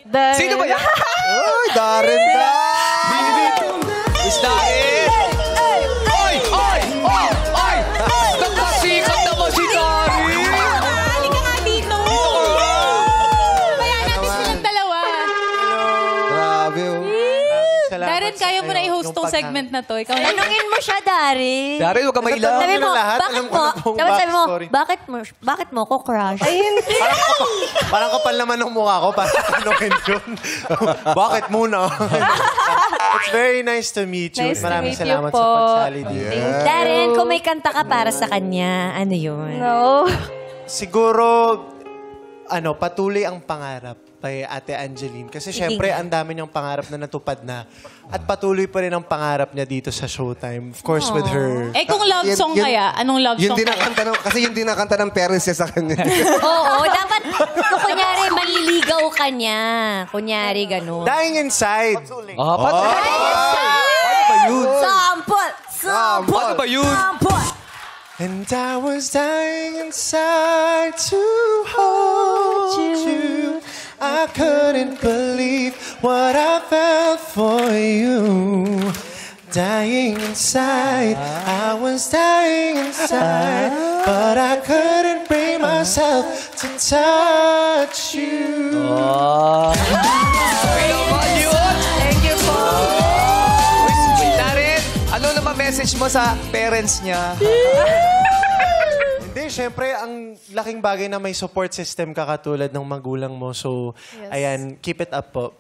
Darren. Sino ba yan? Ay, Darren na! Is Darren? Oy! Oy! Oy! Oy! Nagpasikat naman si Darren! Halika nga dito. Kaya natin silang dalawa. Grabe, oh. Darren, kaya mo na i-host tong segment na to. Ikaw na. Tanungin mo siya, Dari. Darren, huwag ka mailang. Sabi mo, lahat, bakit alam ko mo, na buong dapat sabi mo, backstory. bakit mo ko crush? Parang kapal naman ng mukha ko para tanongin yun. Bakit muna? It's very nice to meet you. Nice to Maraming meet you salamat po. sa pagsali dito. Darren, kung may kanta ka para sa kanya, ano yun? No. Siguro, patuloy ang pangarap kay Ate Angeline. Kasi syempre, ang dami niyang pangarap na natupad na. At patuloy pa rin ang pangarap niya dito sa Showtime. Of course, with her. Eh kung love song kaya, anong love Yun song din ang kaya? kanta kasi yun din ang kanta ng parents niya sa kanya. Oo, dapat, kung kunyari, maliligaw ka niya. Kunyari, gano'n. Dying Inside. Ah, paano ba yun? Sample! Paano ba yun? Sample! And I was dying inside to hold you. I couldn't believe what I felt for you. Dying inside, I was dying inside, but I couldn't bring myself to touch you. Okay naman yun! Thank you po. Darren, ano naman message mo sa parents niya? Hindi, syempre, ang laking bagay na may support system ka katulad ng magulang mo. So, ayan, keep it up po.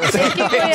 Thank you, Kuya